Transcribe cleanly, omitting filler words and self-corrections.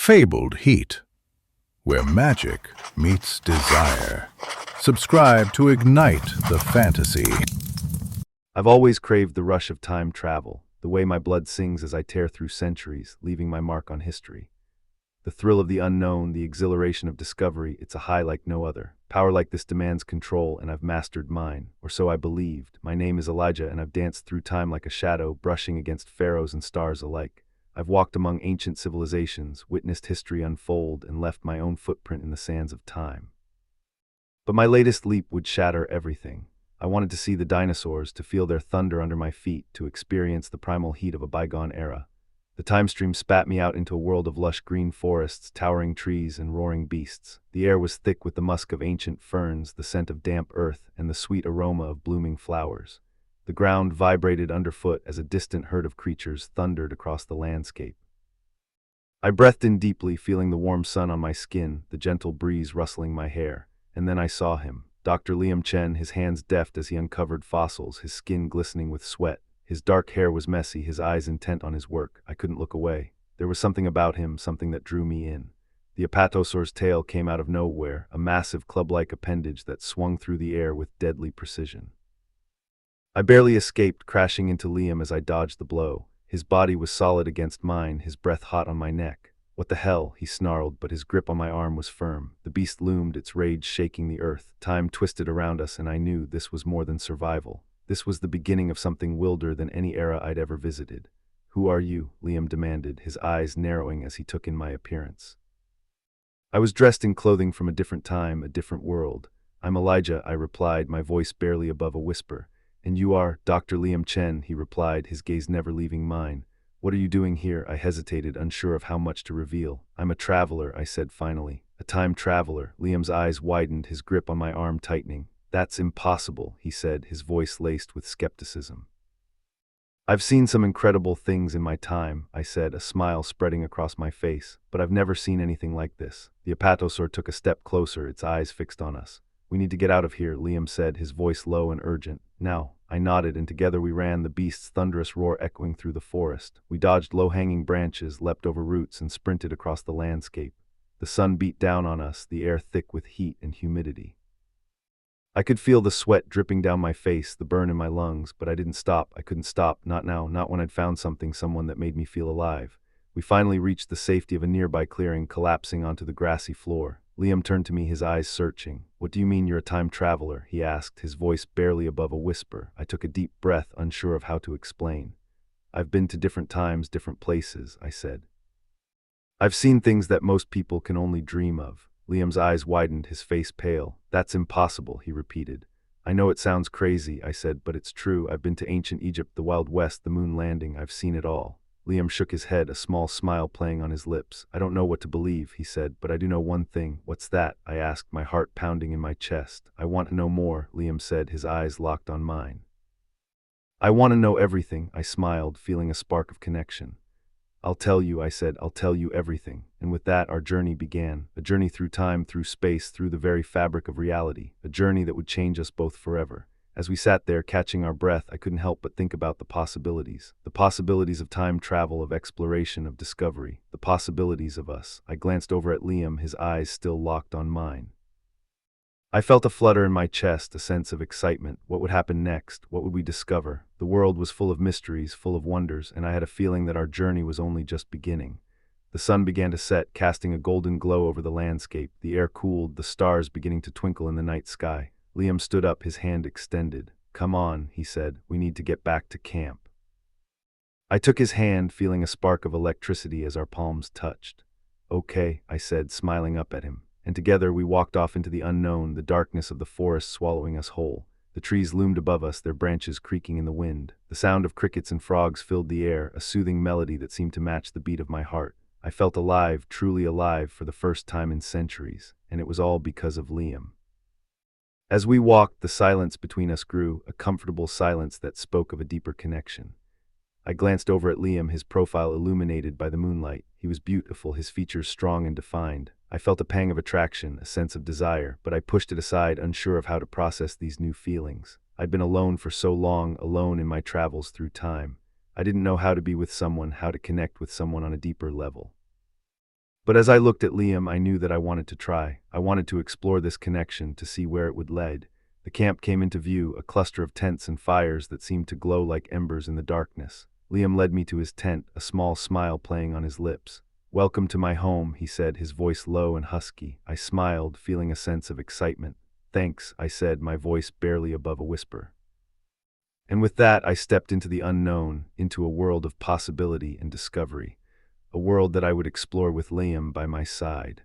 fabled heat, where magic meets desire. Subscribe to ignite the fantasy. I've always craved the rush of time travel, the way my blood sings as I tear through centuries, leaving my mark on history. The thrill of the unknown, the exhilaration of discovery, it's a high like no other. Power like this demands control, and I've mastered mine, or so I believed. My name is Elijah, and I've danced through time like a shadow, brushing against pharaohs and stars alike. I've walked among ancient civilizations, witnessed history unfold, and left my own footprint in the sands of time. But my latest leap would shatter everything. I wanted to see the dinosaurs, to feel their thunder under my feet, to experience the primal heat of a bygone era. The time stream spat me out into a world of lush green forests, towering trees, and roaring beasts. The air was thick with the musk of ancient ferns, the scent of damp earth, and the sweet aroma of blooming flowers. The ground vibrated underfoot as a distant herd of creatures thundered across the landscape. I breathed in deeply, feeling the warm sun on my skin, the gentle breeze rustling my hair. And then I saw him, Dr. Liam Chen, his hands deft as he uncovered fossils, his skin glistening with sweat. His dark hair was messy, his eyes intent on his work. I couldn't look away. There was something about him, something that drew me in. The Apatosaur's tail came out of nowhere, a massive club-like appendage that swung through the air with deadly precision. I barely escaped, crashing into Liam as I dodged the blow. His body was solid against mine, his breath hot on my neck. "What the hell?" he snarled, but his grip on my arm was firm. The beast loomed, its rage shaking the earth. Time twisted around us, and I knew this was more than survival. This was the beginning of something wilder than any era I'd ever visited. "Who are you?" Liam demanded, his eyes narrowing as he took in my appearance. I was dressed in clothing from a different time, a different world. "I'm Elijah," I replied, my voice barely above a whisper. "And you are Dr. Liam Chen," he replied, his gaze never leaving mine. "What are you doing here?" I hesitated, unsure of how much to reveal. "I'm a traveler," I said finally. "A time traveler." Liam's eyes widened, his grip on my arm tightening. "That's impossible," he said, his voice laced with skepticism. "I've seen some incredible things in my time," I said, a smile spreading across my face, "but I've never seen anything like this." The Apatosaur took a step closer, its eyes fixed on us. "We need to get out of here," Liam said, his voice low and urgent. "Now." I nodded, and together we ran, the beast's thunderous roar echoing through the forest. We dodged low-hanging branches, leapt over roots, and sprinted across the landscape. The sun beat down on us, the air thick with heat and humidity. I could feel the sweat dripping down my face, the burn in my lungs, but I didn't stop. I couldn't stop, not now, not when I'd found someone that made me feel alive. We finally reached the safety of a nearby clearing, collapsing onto the grassy floor. Liam turned to me, his eyes searching. "What do you mean you're a time traveler?" he asked, his voice barely above a whisper. I took a deep breath, unsure of how to explain. "I've been to different times, different places," I said. "I've seen things that most people can only dream of." Liam's eyes widened, his face pale. "That's impossible," he repeated. "I know it sounds crazy," I said, "but it's true. I've been to ancient Egypt, the Wild West, the moon landing. I've seen it all." Liam shook his head, a small smile playing on his lips. "I don't know what to believe," he said, "but I do know one thing." "What's that?" I asked, my heart pounding in my chest. "I want to know more," Liam said, his eyes locked on mine. "I want to know everything," I smiled, feeling a spark of connection. "I'll tell you," I said, "I'll tell you everything." And with that, our journey began. A journey through time, through space, through the very fabric of reality. A journey that would change us both forever. As we sat there, catching our breath, I couldn't help but think about the possibilities. The possibilities of time travel, of exploration, of discovery. The possibilities of us. I glanced over at Liam, his eyes still locked on mine. I felt a flutter in my chest, a sense of excitement. What would happen next? What would we discover? The world was full of mysteries, full of wonders, and I had a feeling that our journey was only just beginning. The sun began to set, casting a golden glow over the landscape. The air cooled, the stars beginning to twinkle in the night sky. Liam stood up, his hand extended. "Come on," he said, "we need to get back to camp." I took his hand, feeling a spark of electricity as our palms touched. "Okay," I said, smiling up at him. And together we walked off into the unknown, the darkness of the forest swallowing us whole. The trees loomed above us, their branches creaking in the wind. The sound of crickets and frogs filled the air, a soothing melody that seemed to match the beat of my heart. I felt alive, truly alive, for the first time in centuries, and it was all because of Liam. As we walked, the silence between us grew, a comfortable silence that spoke of a deeper connection. I glanced over at Liam, his profile illuminated by the moonlight. He was beautiful, his features strong and defined. I felt a pang of attraction, a sense of desire, but I pushed it aside, unsure of how to process these new feelings. I'd been alone for so long, alone in my travels through time. I didn't know how to be with someone, how to connect with someone on a deeper level. But as I looked at Liam, I knew that I wanted to try. I wanted to explore this connection, to see where it would lead. The camp came into view, a cluster of tents and fires that seemed to glow like embers in the darkness. Liam led me to his tent, a small smile playing on his lips. "Welcome to my home," he said, his voice low and husky. I smiled, feeling a sense of excitement. "Thanks," I said, my voice barely above a whisper. And with that, I stepped into the unknown, into a world of possibility and discovery. A world that I would explore with Liam by my side.